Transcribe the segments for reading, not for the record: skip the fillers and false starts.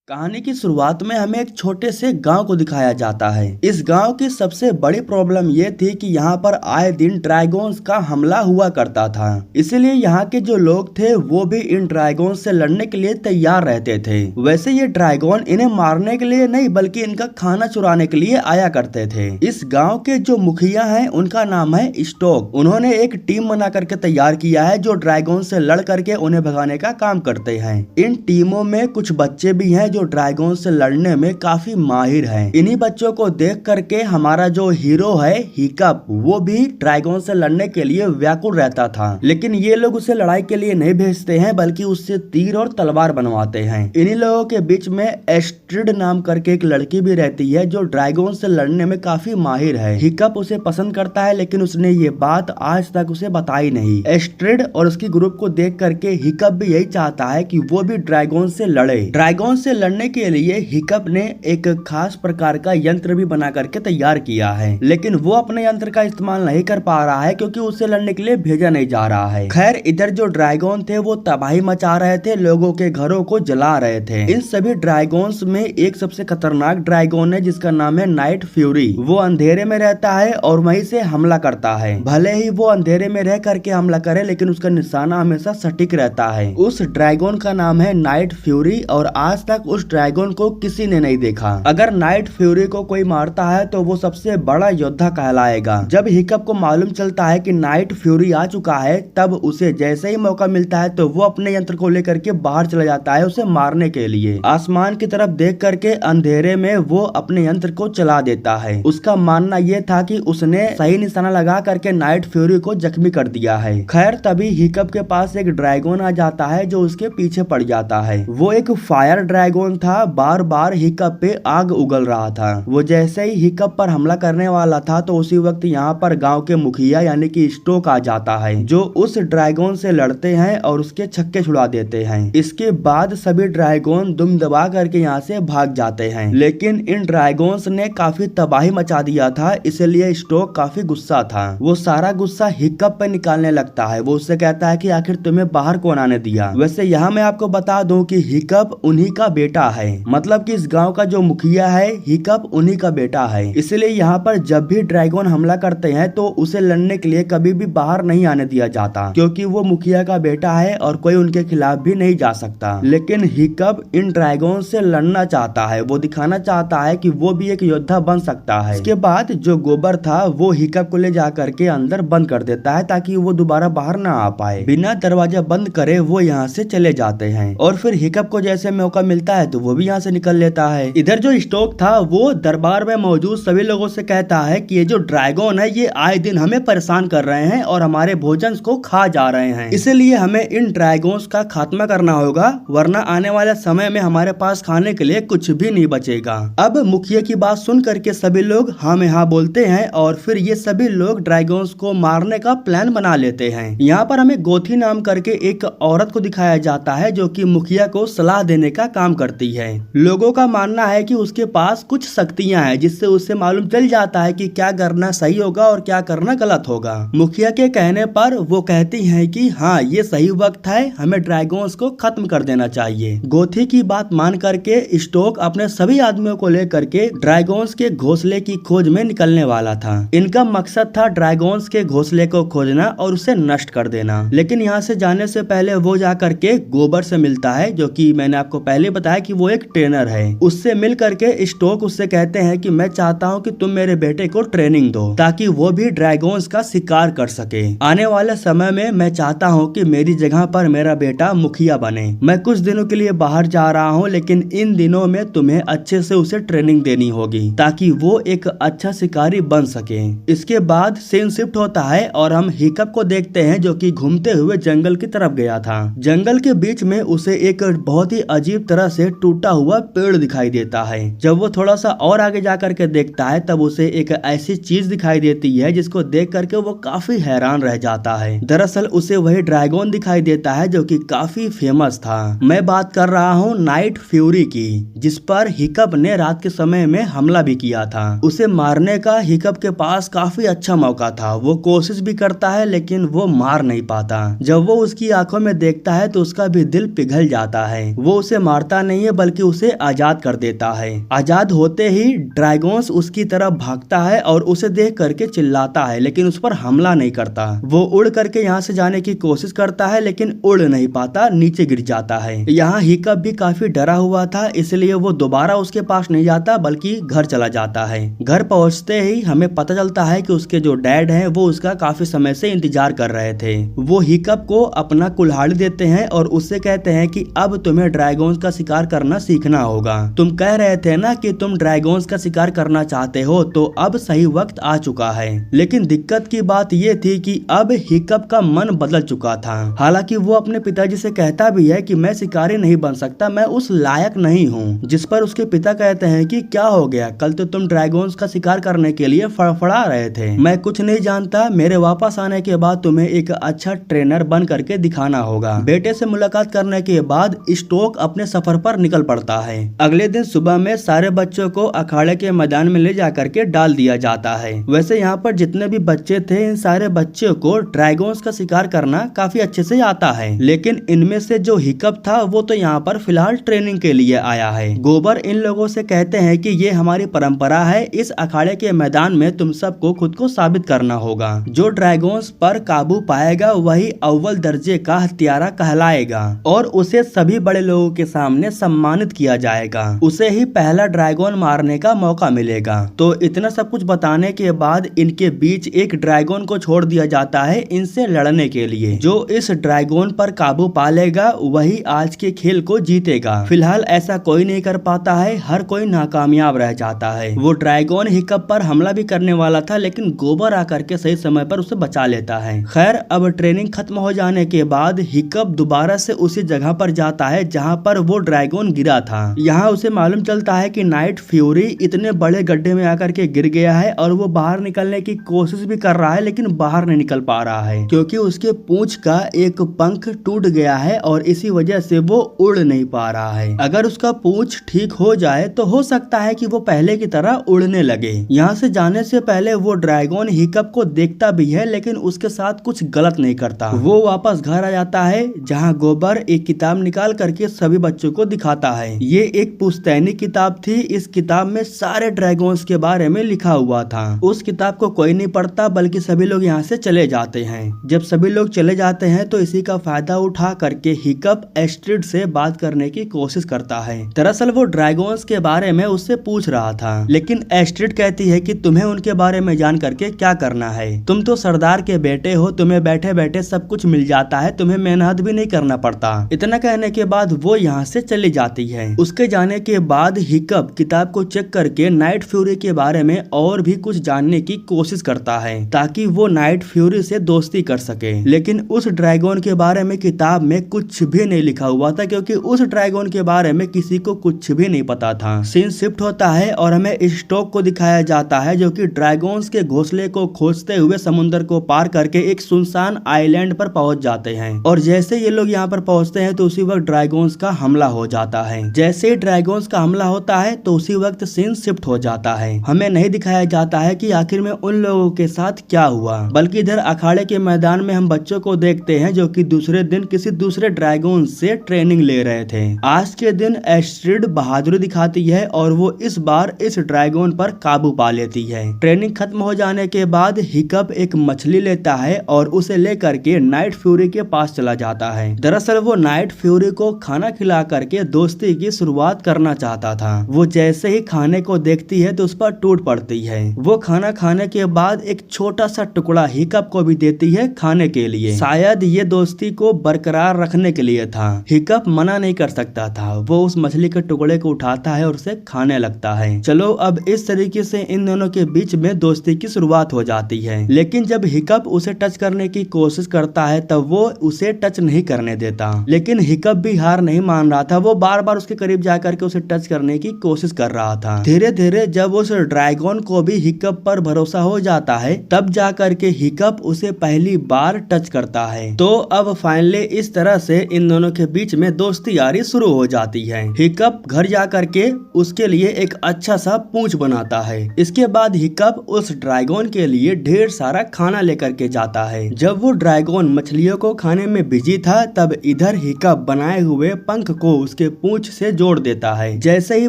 कहानी की शुरुआत में हमें एक छोटे से गांव को दिखाया जाता है। इस गांव की सबसे बड़ी प्रॉब्लम ये थी कि यहाँ पर आए दिन ड्रैगन्स का हमला हुआ करता था। इसीलिए यहाँ के जो लोग थे वो भी इन ड्रैगन्स से लड़ने के लिए तैयार रहते थे। वैसे ये ड्रैगन इन्हें मारने के लिए नहीं बल्कि इनका खाना चुराने के लिए आया करते थे। इस गाँव के जो मुखिया है उनका नाम है स्टोक। उन्होंने एक टीम बना करके तैयार किया है जो ड्रैगन से लड़ करके उन्हें भगाने का काम करते हैं। इन टीमों में कुछ बच्चे भी हैं जो ड्रैगन से लड़ने में काफी माहिर हैं। इन्हीं बच्चों को देख करके हमारा जो हीरो है हिकअप वो भी ड्रैगन से लड़ने के लिए व्याकुल रहता था। लेकिन ये लोग उसे लड़ाई के लिए नहीं भेजते हैं बल्कि उससे तीर और तलवार बनवाते हैं। इन्हीं लोगों के बीच में एस्ट्रिड नाम करके एक लड़की भी रहती है जो ड्रैगन से लड़ने में काफी माहिर है। हिकअप उसे पसंद करता है लेकिन उसने ये बात आज तक उसे बताई नहीं। एस्ट्रिड और उसकी ग्रुप को देख करके हिकअप भी यही चाहता है कि वो भी ड्रैगन से लड़े। ड्रैगन से लड़ने के लिए हिकअप ने एक खास प्रकार का यंत्र भी बना करके तैयार किया है, लेकिन वो अपने यंत्र का इस्तेमाल नहीं कर पा रहा है क्योंकि उसे लड़ने के लिए भेजा नहीं जा रहा है। खैर इधर जो ड्रैगन थे वो तबाही मचा रहे थे, लोगों के घरों को जला रहे थे। इन सभी ड्रैगन्स में एक सबसे खतरनाक ड्रैगन है जिसका नाम है नाइट फ्यूरी। वो अंधेरे में रहता है और वहीं से हमला करता है। भले ही वो अंधेरे में रह करके हमला करे लेकिन उसका निशाना हमेशा सटीक रहता है। उस ड्रैगन का नाम है नाइट फ्यूरी और आज तक उस ड्रैगन को किसी ने नहीं देखा। अगर नाइट फ्यूरी को कोई मारता है तो वो सबसे बड़ा योद्धा कहलाएगा। जब हिकअप को मालूम चलता है कि नाइट फ्यूरी आ चुका है तब उसे जैसे ही मौका मिलता है तो वो अपने यंत्र को लेकर के बाहर चला जाता है उसे मारने के लिए। आसमान की तरफ देख करके अंधेरे में वो अपने यंत्र को चला देता है। उसका मानना ये था कि उसने सही निशाना लगा करके नाइट फ्यूरी को जख्मी कर दिया है। खैर तभी हिकअप के पास एक ड्रैगन आ जाता है जो उसके पीछे पड़ जाता है। वो एक फायर ड्रैगन था, बार बार हिकअप पे आग उगल रहा था। वो जैसे ही हिकअप पर हमला करने वाला था तो उसी वक्त यहाँ पर गांव के मुखिया यानी कि स्टोक आ जाता है जो उस ड्रैगन से लड़ते हैं और उसके छक्के छुड़ा देते हैं। इसके बाद सभी ड्रैगन दुम दबा करके यहाँ से भाग जाते हैं, लेकिन इन ड्रैगन्स ने काफी तबाही मचा दिया था इसलिए स्टोक काफी गुस्सा था। वो सारा गुस्सा हिकअप पे निकालने लगता है। वो उससे कहता है कि आखिर तुम्हें बाहर कौन आने दिया। वैसे यहाँ मैं आपको बता दूं कि हिकअप उन्हीं का बेटा है, मतलब कि इस गांव का जो मुखिया है हिकअप उन्हीं का बेटा है। इसलिए यहाँ पर जब भी ड्रैगन हमला करते हैं तो उसे लड़ने के लिए कभी भी बाहर नहीं आने दिया जाता क्योंकि वो मुखिया का बेटा है और कोई उनके खिलाफ भी नहीं जा सकता। लेकिन हिकअप इन ड्रैगन से लड़ना चाहता है, वो दिखाना चाहता है कि वो भी एक योद्धा बन सकता है। इसके बाद जो गोबर था वो हिकअप को ले जा करके अंदर बंद कर देता है ताकि वो दोबारा बाहर ना आ पाए। बिना दरवाजा बंद करे वो यहाँ से चले जाते हैं और फिर हिकअप को जैसे मौका मिलता है तो वो भी यहाँ से निकल लेता है। इधर जो स्टोक था वो दरबार में मौजूद सभी लोगों से कहता है कि ये जो ड्रैगन है ये आए दिन हमें परेशान कर रहे हैं और हमारे भोजन को खा जा रहे हैं, इसलिए हमें इन ड्रैगन्स का खात्मा करना होगा वरना आने वाले समय में हमारे पास खाने के लिए कुछ भी नहीं बचेगा। अब मुखिया की बात सुन करके सभी लोग हाँ में हाँ बोलते हैं और फिर ये सभी लोग ड्रैगन्स को मारने का प्लान बना लेते हैं। यहाँ पर हमें गोथी नाम करके एक औरत को दिखाया जाता है जो कि मुखिया को सलाह देने का काम करती है। लोगों का मानना है कि उसके पास कुछ शक्तियां हैं जिससे उसे मालूम चल जाता है कि क्या करना सही होगा और क्या करना गलत होगा। मुखिया के कहने पर वो कहती हैं कि हाँ ये सही वक्त है, हमें ड्रैगन्स को खत्म कर देना चाहिए। गोथी की बात मान करके स्टोक अपने सभी आदमियों को लेकर के ड्रैगन्स के घोंसले की खोज में निकलने वाला था। इनका मकसद था ड्रैगन्स के घोंसले को खोजना और उसे नष्ट कर देना। लेकिन यहाँ से जाने से पहले वो जा करके गोबर से मिलता है जो कि मैंने आपको पहले बताया कि वो एक ट्रेनर है। उससे मिल करके स्टोक उससे कहते हैं कि मैं चाहता हूं कि तुम मेरे बेटे को ट्रेनिंग दो ताकि वो भी ड्रैगन्स का शिकार कर सके। आने वाले समय में मैं चाहता हूं कि मेरी जगह पर मेरा बेटा मुखिया बने। मैं कुछ दिनों के लिए बाहर जा रहा हूं लेकिन इन दिनों में तुम्हें अच्छे से उसे ट्रेनिंग देनी होगी ताकि वो एक अच्छा शिकारी बन सके। इसके बाद सीन शिफ्ट होता है और हम हिकअप को देखते हैं जो कि घूमते हुए जंगल की तरफ गया था। जंगल के बीच में उसे एक बहुत ही अजीब तरह से टूटा हुआ पेड़ दिखाई देता है। जब वो थोड़ा सा और आगे जा करके देखता है तब उसे एक ऐसी चीज दिखाई देती है जिसको देख करके वो काफी हैरान रह जाता है। दरअसल उसे वही ड्रैगन दिखाई देता है जो कि काफी फेमस था। मैं बात कर रहा हूँ नाइट फ्यूरी की, जिस पर हिकअप ने रात के समय में हमला भी किया था। उसे मारने का हिकअप के पास काफी अच्छा मौका था। वो कोशिश भी करता है लेकिन वो मार नहीं पाता। जब वो उसकी आंखों में देखता है तो उसका भी दिल पिघल जाता है। वो उसे मारता नहीं नहीं है बल्कि उसे आजाद कर देता है। आजाद होते ही ड्रैगन्स उसकी तरफ भागता है और उसे देख करके चिल्लाता है, लेकिन उस पर हमला नहीं करता। वो उड़ करके यहाँ से जाने की कोशिश करता है लेकिन उड़ नहीं पाता, नीचे गिर जाता है। यहाँ हिकअप भी काफी डरा हुआ था, इसलिए वो दोबारा उसके पास नहीं जाता बल्कि घर चला जाता है। घर पहुंचते ही हमें पता चलता है कि उसके जो डैड हैं वो उसका काफी समय से इंतजार कर रहे थे। वो हिकअप को अपना कुल्हाड़ी देते हैं और उससे कहते हैं कि अब तुम्हें ड्रैगन्स का शिकार करना सीखना होगा। तुम कह रहे थे ना कि तुम ड्रैगन्स का शिकार करना चाहते हो, तो अब सही वक्त आ चुका है। लेकिन दिक्कत की बात ये थी कि अब हिकअप का मन बदल चुका था। हालांकि वो अपने पिताजी से कहता भी है कि मैं शिकारी नहीं बन सकता, मैं उस लायक नहीं हूँ। जिस पर उसके पिता कहते हैं कि क्या हो गया, कल तो तुम ड्रैगन्स का शिकार करने के लिए फड़फड़ा रहे थे। मैं कुछ नहीं जानता, मेरे वापस आने के बाद तुम्हें एक अच्छा ट्रेनर बन करके दिखाना होगा। बेटे से मुलाकात करने के बाद स्टोक अपने सफर पर निकल पड़ता है। अगले दिन सुबह में सारे बच्चों को अखाड़े के मैदान में ले जाकर के डाल दिया जाता है। वैसे यहाँ पर जितने भी बच्चे थे, इन सारे बच्चों को ड्रैगन्स का शिकार करना काफी अच्छे से आता है, लेकिन इनमें से जो हिकअप था वो तो यहाँ पर फिलहाल ट्रेनिंग के लिए आया है। गोबर इन लोगों से कहते हैं कि ये हमारी परंपरा है, इस अखाड़े के मैदान में तुम सबको खुद को साबित करना होगा। जो ड्रैगन्स पर काबू पाएगा वही अव्वल दर्जे का हत्यारा कहलाएगा और उसे सभी बड़े लोगों के सामने सम्मानित किया जाएगा। उसे ही पहला ड्रैगन मारने का मौका मिलेगा। तो इतना सब कुछ बताने के बाद इनके बीच एक ड्रैगन को छोड़ दिया जाता है इनसे लड़ने के लिए। जो इस ड्रैगन पर काबू पा लेगा वही आज के खेल को जीतेगा। फिलहाल ऐसा कोई नहीं कर पाता है, हर कोई नाकामयाब रह जाता है। वो ड्रैगन हिकअप पर हमला भी करने वाला था, लेकिन गोबर आकर के सही समय पर उसे बचा लेता है। खैर, अब ट्रेनिंग खत्म हो जाने के बाद हिकअप दोबारा से उसी जगह पर जाता है जहाँ पर वो ड्रैगन गिरा था। यहाँ उसे मालूम चलता है कि नाइट फ्यूरी इतने बड़े गड्ढे में आकर के गिर गया है और वो बाहर निकलने की कोशिश भी कर रहा है, लेकिन बाहर नहीं निकल पा रहा है क्योंकि उसके पूंछ का एक पंख टूट गया है और इसी वजह से वो उड़ नहीं पा रहा है। अगर उसका पूंछ ठीक हो जाए तो हो सकता है कि वो पहले की तरह उड़ने लगे। यहाँ से जाने से पहले वो ड्रैगन हिकअप को देखता भी है, लेकिन उसके साथ कुछ गलत नहीं करता। वो वापस घर आ जाता है जहाँ गोबर एक किताब निकाल करके सभी बच्चों को दिखाता है। ये एक पुश्तैनी किताब थी। इस किताब में सारे ड्रैगन्स के बारे में लिखा हुआ था। उस किताब को कोई नहीं पढ़ता बल्कि सभी लोग यहाँ से चले जाते हैं। जब सभी लोग चले जाते हैं तो इसी का फायदा उठा करके हिकअप एस्ट्रिड से बात करने की कोशिश करता है। दरअसल वो ड्रैगन्स के बारे में उससे पूछ रहा था, लेकिन एस्ट्रिड कहती है कि तुम्हें उनके बारे में जान करके क्या करना है, तुम तो सरदार के बेटे हो, तुम्हें बैठे बैठे सब कुछ मिल जाता है, तुम्हें मेहनत भी नहीं करना पड़ता। इतना कहने के बाद वो यहाँ से चली जाती है। उसके जाने के बाद हिकअप किताब को चेक करके नाइट फ्यूरी के बारे में और भी कुछ जानने की कोशिश करता है ताकि वो नाइट फ्यूरी से दोस्ती कर सके। लेकिन उस ड्रैगन के बारे में किताब में कुछ भी नहीं लिखा हुआ था क्योंकि उस ड्रैगन के बारे में किसी को कुछ भी नहीं पता था। सीन शिफ्ट होता है और हमें स्टोक को दिखाया जाता है जो कि ड्रैगन्स के घोंसले को खोजते हुए समुद्र को पार करके एक सुनसान आइलैंड पर पहुंच जाते हैं। और जैसे ये लोग यहाँ पर पहुंचते हैं तो उसी वक्त ड्रैगन्स का हमला हो जाता है। जैसे ही ड्रैगन्स का हमला होता है तो उसी वक्त सीन शिफ्ट हो जाता है। हमें नहीं दिखाया जाता है कि आखिर में उन लोगों के साथ क्या हुआ, बल्कि इधर अखाड़े के मैदान में हम बच्चों को देखते हैं जो कि दूसरे दिन किसी दूसरे ड्रैगन से ट्रेनिंग ले रहे थे। आज के दिन एस्ट्रिड बहादुरी दिखाती है और वो इस बार इस ड्रैगन पर काबू पा लेती है। ट्रेनिंग खत्म हो जाने के बाद हिकअप एक मछली लेता है और उसे लेकर के नाइट फ्यूरी के पास चला जाता है। दरअसल वो नाइट फ्यूरी को खाना खिला करके दोस्ती की शुरुआत करना चाहता था। वो जैसे ही खाने को देखती है तो उस पर टूट पड़ती है। वो खाना खाने के बाद एक छोटा सा टुकड़ा हिकअप को भी देती है खाने के लिए। शायद ये दोस्ती को बरकरार रखने के लिए था। हिकअप मना नहीं कर सकता था। वो उस मछली के टुकड़े को उठाता है और उसे खाने लगता है। चलो, अब इस तरीके से इन दोनों के बीच में दोस्ती की शुरुआत हो जाती है। लेकिन जब हिकअप उसे टच करने की कोशिश करता है तब वो उसे टच नहीं करने देता। लेकिन हिकअप भी हार नहीं मान रहा था। वो बार बार उसके करीब जाकर के उसे टच करने की कोशिश कर रहा था। धीरे धीरे जब उस ड्रैगन को भी हिकअप पर भरोसा हो जाता है तब जाकर के हिकअप उसे पहली बार टच करता है। तो अब फाइनली इस तरह से इन दोनों के बीच में दोस्ती यारी शुरू हो जाती है। हिकअप घर जाकर के उसके लिए एक अच्छा सा पूंछ बनाता है। इसके बाद हिकअप उस ड्रैगन के लिए ढेर सारा खाना लेकर के जाता है। जब वो ड्रैगन मछलियों को खाने में बिजी था तब इधर हिकअप बनाए हुए पंख को उसके उसके पूंछ से जोड़ देता है। जैसे ही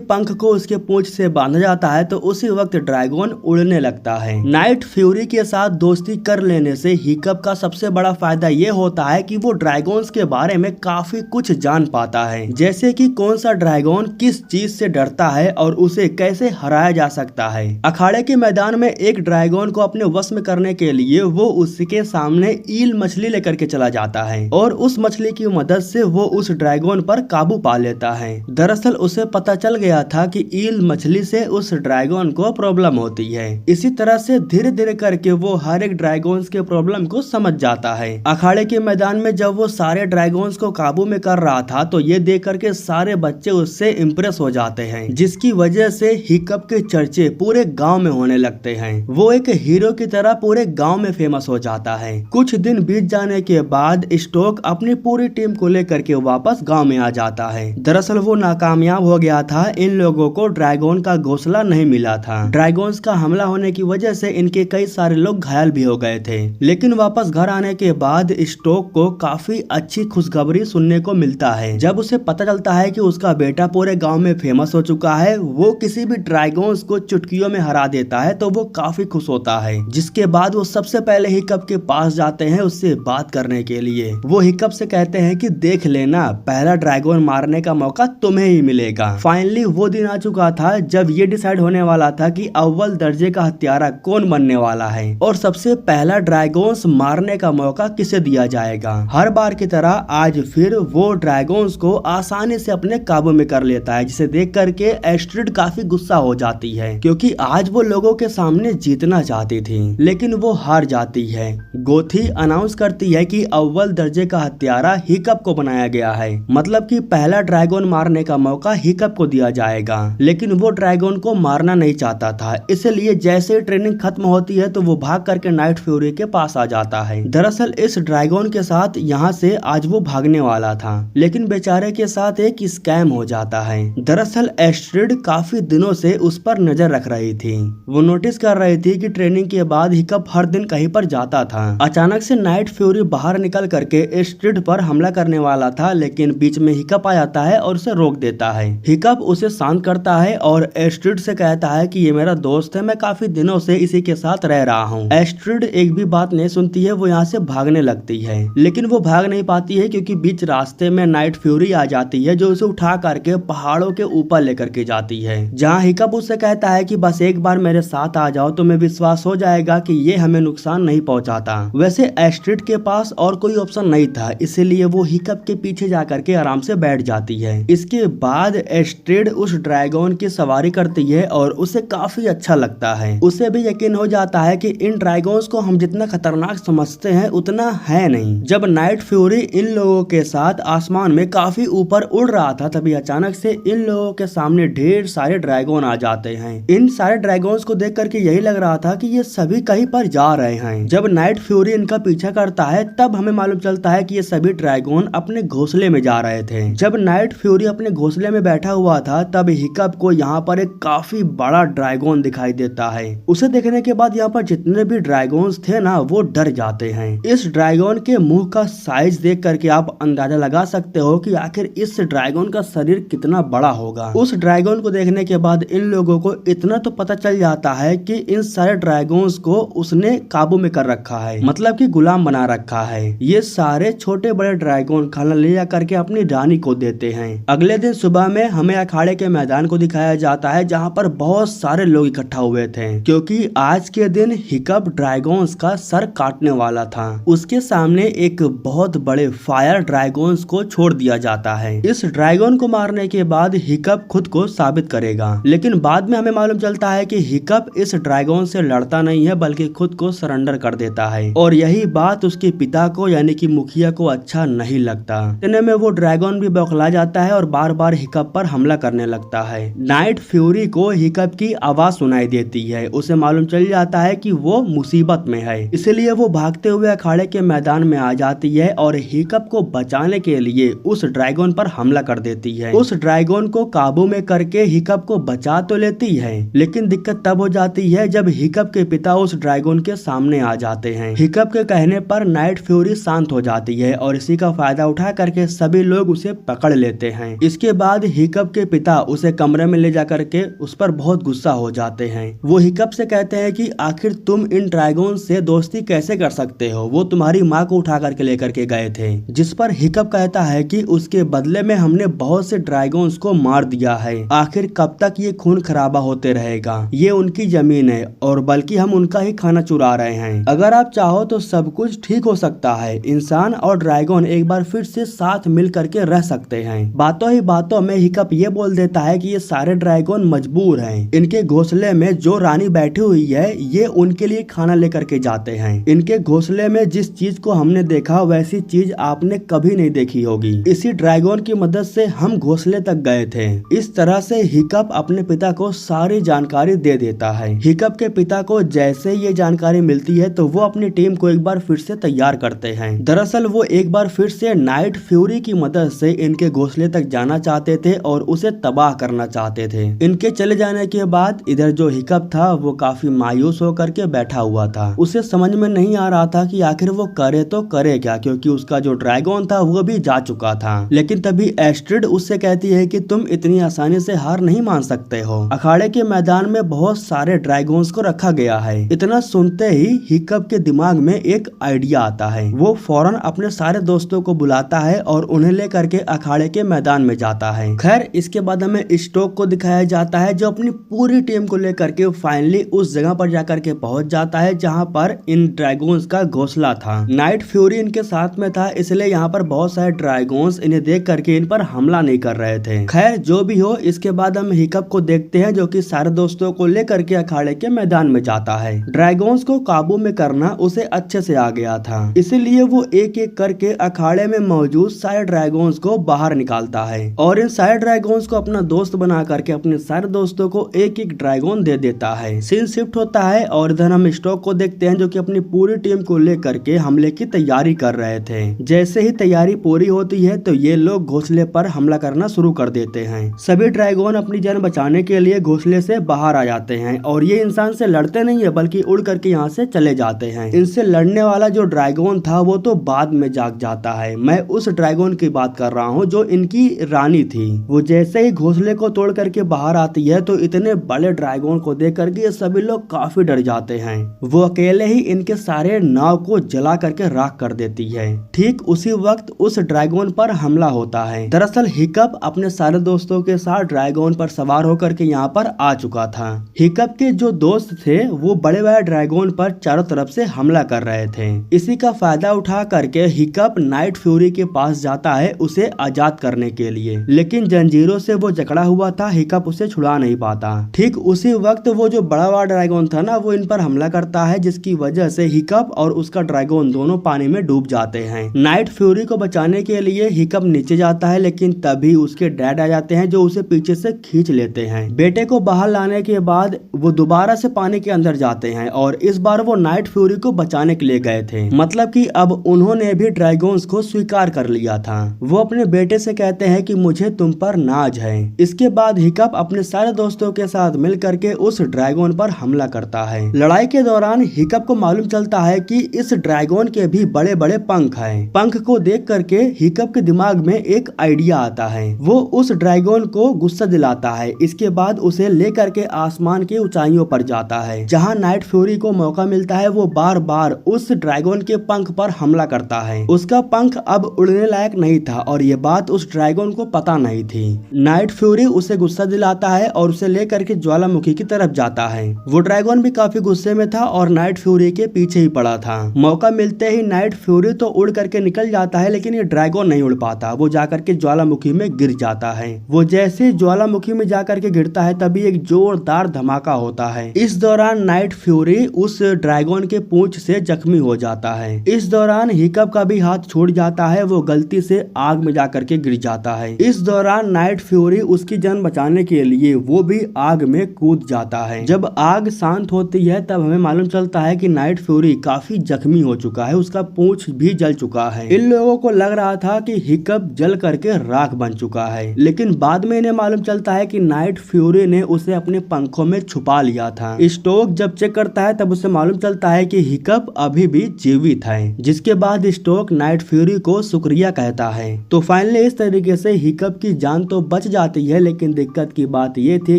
पंख को उसके पूंछ से बांधा जाता है तो उसी वक्त ड्रैगन उड़ने लगता है। नाइट फ्यूरी के साथ दोस्ती कर लेने से हिकअप का सबसे बड़ा फायदा ये होता है कि वो ड्रैगन्स के बारे में काफी कुछ जान पाता है, जैसे कि कौन सा ड्रैगन किस चीज से डरता है और उसे कैसे हराया जा सकता है। अखाड़े के मैदान में एक ड्रैगन को अपने वश में करने के लिए वो उसके सामने ईल मछली लेकर के चला जाता है और उस मछली की मदद से वो उस ड्रैगन पर काबू पा लेता है। दरअसल उसे पता चल गया था कि ईल मछली से उस ड्रैगन को प्रॉब्लम होती है। इसी तरह से धीरे धीरे करके वो हर एक ड्रैगन्स के प्रॉब्लम को समझ जाता है। अखाड़े के मैदान में जब वो सारे ड्रैगन्स को काबू में कर रहा था तो ये देख करके सारे बच्चे उससे इम्प्रेस हो जाते हैं, जिसकी वजह से हिकअप के चर्चे पूरे गांव में होने लगते हैं। वो एक हीरो की तरह पूरे गांव में फेमस हो जाता है। कुछ दिन बीत जाने के बाद स्टोक अपनी पूरी टीम को लेकर के वापस गांव में आ जाता है। दरअसल वो नाकामयाब हो गया था। इन लोगों को ड्रैगन का घोंसला नहीं मिला था। ड्रैगन्स का हमला होने की वजह से इनके कई सारे लोग घायल भी हो गए थे। लेकिन वापस घर आने के बाद स्टोक को काफी अच्छी खुशखबरी सुनने को मिलता है। जब उसे पता चलता है कि उसका बेटा पूरे गांव में फेमस हो चुका है, वो किसी भी ड्रैगन्स को चुटकियों में हरा देता है, तो वो काफी खुश होता है। जिसके बाद वो सबसे पहले हिकअप के पास जाते हैं उससे बात करने के लिए। वो हिकअप से कहते हैं कि देख लेना, पहला ड्रैगन मारने का मौका तुम्हें ही मिलेगा। फाइनली वो दिन आ चुका था जब ये डिसाइड होने वाला था कि अव्वल दर्जे का हत्यारा कौन बनने वाला है और सबसे पहला ड्रैगन्स मारने का मौका किसे दिया जाएगा। हर बार की तरह आज फिर वो ड्रैगन्स को आसानी से अपने काबू में कर लेता है, जिसे देख करके एस्ट्रिड काफी गुस्सा हो जाती है, क्योंकि आज वो लोगों के सामने जीतना चाहती थी लेकिन वो हार जाती है। गोथी अनाउंस करती है कि अव्वल दर्जे का हत्यारा हिकअप को बनाया गया है, मतलब कि पहला ड्रैगन मारने का मौका हिकअप को दिया जाएगा। लेकिन वो ड्रैगन को मारना नहीं चाहता था, इसलिए जैसे ट्रेनिंग खत्म होती है तो वो भाग करके नाइट फ्यूरी के पास आ जाता है। दरअसल इस ड्रैगन के साथ यहाँ से आज वो भागने वाला था, लेकिन बेचारे के साथ एक स्कैम हो जाता है। दरअसल एस्ट्रिड काफी दिनों से उस पर नजर रख रही थी। वो नोटिस कर रही थी कि ट्रेनिंग के बाद हिकअप हर दिन कहीं पर जाता था। अचानक से नाइट फ्यूरी बाहर निकल करके एस्ट्रिड पर हमला करने वाला था, लेकिन बीच में हिकअप आ जाता है और उसे रोक देता है। हिकअप उसे शांत करता है और एस्ट्रिड से कहता है कि ये मेरा दोस्त है, मैं काफी दिनों से इसी के साथ रह रहा हूँ। एस्ट्रिड एक भी बात नहीं सुनती है, वो यहाँ से भागने लगती है, लेकिन वो भाग नहीं पाती है क्योंकि बीच रास्ते में नाइट फ्यूरी आ जाती है जो उसे उठा करके पहाड़ों के ऊपर लेकर के जाती है, जहाँ हिकअप उससे कहता है कि बस एक बार मेरे साथ आ जाओ तो मैं विश्वास हो जाएगा कि ये हमें नुकसान नहीं पहुँचाता। वैसे एस्ट्रिड के पास और कोई ऑप्शन नहीं था, इसीलिए वो हिकअप के पीछे जाकर के आराम से बैठ जाती है। इसके बाद एस्ट्रिड उस ड्रैगन की सवारी करती है और उसे काफी अच्छा लगता है। उसे भी यकीन हो जाता है कि इन ड्रैगन्स को हम जितना खतरनाक समझते हैं उतना है नहीं। जब नाइट फ्यूरी इन लोगों के साथ आसमान में काफी ऊपर उड़ रहा था, तभी अचानक से इन लोगों के सामने ढेर सारे ड्रैगन आ जाते हैं। इन सारे ड्रैगन्स को देख करके यही लग रहा था कि ये सभी कहीं पर जा रहे हैं। जब नाइट फ्यूरी इनका पीछा करता है तब हमें मालूम चलता है कि ये सभी ड्रैगन अपने घोंसले में जा रहे थे। जब नाइट फ्यूरी अपने घोंसले में बैठा हुआ था तब हिकअप को यहाँ पर एक काफी बड़ा ड्रैगन दिखाई देता है। उसे देखने के बाद यहाँ पर जितने भी ड्रैगन्स थे ना वो डर जाते हैं। इस ड्रैगन के मुंह का साइज देख करके आप अंदाजा लगा सकते हो कि आखिर इस ड्रैगन का शरीर कितना बड़ा होगा। उस ड्रैगन को देखने के बाद इन लोगों को इतना तो पता चल जाता है कि इन सारे ड्रैगन्स को उसने काबू में कर रखा है, मतलब कि गुलाम बना रखा है। ये सारे छोटे बड़े ड्रैगन खाना ले जा करके अपनी रानी को देते हैं। अगले दिन सुबह में हमें अखाड़े के मैदान को दिखाया जाता है जहाँ पर बहुत सारे लोग इकट्ठा हुए थे, क्योंकि आज के दिन हिकअप ड्रैगन्स का सर काटने वाला था। उसके सामने एक बहुत बड़े फायर ड्रैगन्स को छोड़ दिया जाता है। इस ड्रैगन को मारने के बाद हिकअप खुद को साबित करेगा, लेकिन बाद में हमें मालूम चलता है कि हिकअप इस ड्रैगन से लड़ता नहीं है बल्कि खुद को सरेंडर कर देता है, और यही बात उसके पिता को यानी कि मुखिया को अच्छा नहीं लगता। इतने में वो ड्रैगन भी बौखला जाता है और बार बार हिकअप पर हमला करने लगता है। नाइट फ्यूरी को हिकअप की आवाज सुनाई देती है। उसे मालूम चल जाता है कि वो मुसीबत में है, इसलिए वो भागते हुए अखाड़े के मैदान में आ जाती है और हिकअप को बचाने के लिए उस ड्रैगन पर हमला कर देती है। उस ड्रैगन को काबू में करके हिकअप को बचा तो लेती है, लेकिन दिक्कत तब हो जाती है जब हिकअप के पिता उस ड्रैगन के सामने आ जाते हैं। हिकअप के कहने पर नाइट फ्यूरी शांत हो जाती है और इसी का फायदा उठा करके सभी लोग उसे पकड़ लेते हैं। इसके बाद हिकअप के पिता उसे कमरे में ले जाकर के उस पर बहुत गुस्सा हो जाते हैं। वो हिकअप से कहते हैं कि आखिर तुम इन ड्रैगन से दोस्ती कैसे कर सकते हो, वो तुम्हारी माँ को उठा करके लेकर के गए थे। जिस पर हिकअप कहता है कि उसके बदले में हमने बहुत से ड्रैगन्स को मार दिया है, आखिर कब तक ये खून खराबा होते रहेगा, ये उनकी जमीन है और बल्कि हम उनका ही खाना चुरा रहे हैं। अगर आप चाहो तो सब कुछ ठीक हो सकता है, इंसान और ड्रैगन एक बार फिर से साथ मिल करके रह सकते हैं। बातों ही बातों में हिकअप ये बोल देता है कि ये सारे ड्रैगन मजबूर हैं। इनके घोंसले में जो रानी बैठी हुई है ये उनके लिए खाना लेकर के जाते हैं। इनके घोंसले में जिस चीज को हमने देखा वैसी चीज आपने कभी नहीं देखी होगी। इसी ड्रैगन की मदद से हम घोंसले तक गए थे। इस तरह से हिकअप अपने पिता को सारी जानकारी दे देता है। हिकअप के पिता को जैसे ये जानकारी मिलती है तो वो अपनी टीम को एक बार फिर से तैयार करते हैं। दरअसल वो एक बार फिर से नाइट फ्यूरी की मदद से इनके घोंसले तक जाना चाहते थे और उसे तबाह करना चाहते थे। इनके चले जाने के बाद इधर जो हिकअप था वो काफी मायूस होकर के बैठा हुआ था। उसे समझ में नहीं आ रहा था कि आखिर वो करे तो करे क्या, क्योंकि उसका जो ड्रैगन था वो भी जा चुका था। लेकिन तभी एस्ट्रिड उससे कहती है कि तुम इतनी आसानी से हार नहीं मान सकते हो, अखाड़े के मैदान में बहुत सारे ड्रैगन्स को रखा गया है। इतना सुनते ही हिकअप के दिमाग में एक आइडिया आता है। वो फौरन अपने सारे दोस्तों को बुलाता है और उन्हें लेकर के अखाड़े के मैदान में जाता है। खैर इसके बाद हमें स्टोक को दिखाया जाता है जो अपनी पूरी टीम को लेकर के फाइनली उस जगह पर जाकर के पहुंच जाता है जहां पर इन ड्रैगन्स का घोंसला था। नाइट फ्यूरी इनके साथ में था, इसलिए यहाँ पर बहुत सारे ड्रैगन्स इन्हें देख करके इन पर हमला नहीं कर रहे थे। खैर जो भी हो, इसके बाद हम हिकअप को देखते हैं जो कि सारे दोस्तों को लेकर के अखाड़े के मैदान में जाता है। ड्रैगन्स को काबू में करना उसे अच्छे से आ गया था, इसीलिए वो एक एक करके अखाड़े में मौजूद सारे ड्रैगन्स को बाहर निकालता है और इन सारे ड्रैगन्स को अपना दोस्त बना करके अपने सारे दोस्तों को एक एक ड्रैगन दे देता है। सीन शिफ्ट होता है और इधर हम स्टोक को देखते हैं जो कि अपनी पूरी टीम को लेकर के हमले की तैयारी कर रहे थे। जैसे ही तैयारी पूरी होती है तो ये लोग घोंसले पर हमला करना शुरू कर देते हैं। सभी ड्रैगन अपनी जान बचाने के लिए घोंसले से बाहर आ जाते हैं और ये इंसान से लड़ते नहीं है बल्कि उड़ करके यहाँ से चले जाते हैं। इनसे लड़ने वाला जो ड्रैगन था वो तो बाद में जाग जाता है। मैं उस ड्रैगन की बात कर रहा हूँ जो इनकी रानी थी। वो जैसे ही घोंसले को तोड़ करके बाहर आती है तो इतने बड़े ड्रैगन को देख करके ये सभी लोग काफी डर जाते हैं। वो अकेले ही इनके सारे नाव को जला करके राख कर देती है। ठीक उसी वक्त उस ड्रैगन पर हमला होता है। दरअसल हिकअप अपने सारे दोस्तों के साथ ड्रैगन पर सवार होकर के यहाँ पर आ चुका था। हिकअप के जो दोस्त थे वो बड़े बड़े ड्रैगन पर चारों तरफ से हमला कर रहे थे। इसी का फायदा उठा करके हिकअप नाइट फ्यूरी के पास जाता है उसे आजाद करने के लिए, लेकिन जंजीरों से वो जकड़ा हुआ था, हिकअप उसे छुड़ा नहीं पाता। ठीक उसी वक्त वो जो बड़ा बड़ा ड्रैगन था ना वो इन पर हमला करता है, जिसकी वजह से हिकअप और उसका ड्रैगन दोनों पानी में डूब जाते हैं। नाइट फ्यूरी को बचाने के लिए हिकअप नीचे जाता है, लेकिन तभी उसके डैड आ जाते हैं जो उसे पीछे से खींच लेते हैं। बेटे को बाहर लाने के बाद वो दोबारा से पानी के अंदर जाते हैं और इस बार वो नाइट फ्यूरी को बचाने के लिए गए थे। मतलब कि अब उन्होंने भी ड्रैगन्स को स्वीकार कर लिया था। वो अपने बेटे से कहते हैं कि मुझे तुम पर नाज है। इसके बाद हिकअप अपने सारे दोस्तों के साथ मिल करके उस ड्रैगन पर हमला करता है। लड़ाई के दौरान हिकअप को मालूम चलता है कि इस ड्रैगन के भी बड़े बड़े पंख हैं। पंख को देख करके हिकअप के दिमाग में एक आइडिया आता है। वो उस ड्रैगन को गुस्सा दिलाता है। इसके बाद उसे लेकर के आसमान की ऊंचाइयों पर जाता है। जहां नाइट फ्यूरी को मौका मिलता है वो बार बार उस ड्रैगन के पंख पर हमला करता है। उसका पंख अब उड़ने लायक नहीं था और ये बात उस ड्रैगन को पता नहीं थी। नाइट फ्यूरी उसे गुस्सा दिलाता है और उसे लेकर के ज्वालामुखी की तरफ जाता है। वो ड्रैगन भी काफी गुस्से में था और नाइट फ्यूरी के पीछे ही पड़ा था। मौका मिलते ही नाइट फ्यूरी तो उड़ करके निकल जाता है, लेकिन ये ड्रैगन नहीं उड़ पाता। वो जाकर के ज्वालामुखी में गिर जाता है। वो जैसे ज्वालामुखी में जाकर के गिरता है तभी एक जोरदार धमाका होता है। इस दौरान नाइट फ्यूरी उस ड्रैगन के पूंछ से जख्मी हो जाता है। इस दौरान हिकअप का भी हाथ छूट जाता है। वो गलती से आग में जाकर के गिर जाता है। इस दौरान नाइट फ्यूरी उसकी जान बचाने के लिए वो भी आग में कूद जाता है। जब आग शांत होती है तब हमें मालूम चलता है कि नाइट फ्यूरी काफी जख्मी हो चुका है, उसका पूंछ भी जल चुका है। इन लोगों को लग रहा था कि हिकअप जल करके राख बन चुका है, लेकिन बाद में इन्हें मालूम चलता है कि नाइट फ्यूरी ने उसे अपने पंखों में छुपा लिया था। स्टोक जब चेक करता है तब उसे मालूम चलता है कि हिकअप अभी भी जीवित है, जिसके बाद स्टोक नाइट फ्यूरी को शुक्रिया कहता है। तो फाइनली इस तरीके से हिकअप की जान तो बच जाती है, लेकिन दिक्कत की बात ये थी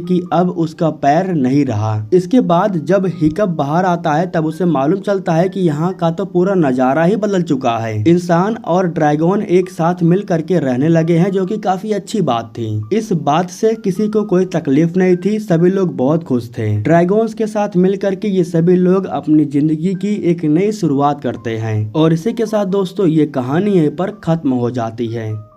कि अब उसका पैर नहीं रहा। इसके बाद जब हिकअप बाहर आता है तब उसे मालूम चलता है कि यहाँ का तो पूरा नजारा ही बदल चुका है। इंसान और ड्रैगन एक साथ मिल करके रहने लगे हैं, जो कि काफी अच्छी बात थी। इस बात से किसी को कोई तकलीफ नहीं थी, सभी लोग बहुत खुश थे। ड्रैगन्स के साथ मिल करके ये सभी लोग अपनी जिंदगी की एक नई शुरुआत करते हैं। और इसी के साथ दोस्तों ये कहानी यहीं पर खत्म हो जाती है।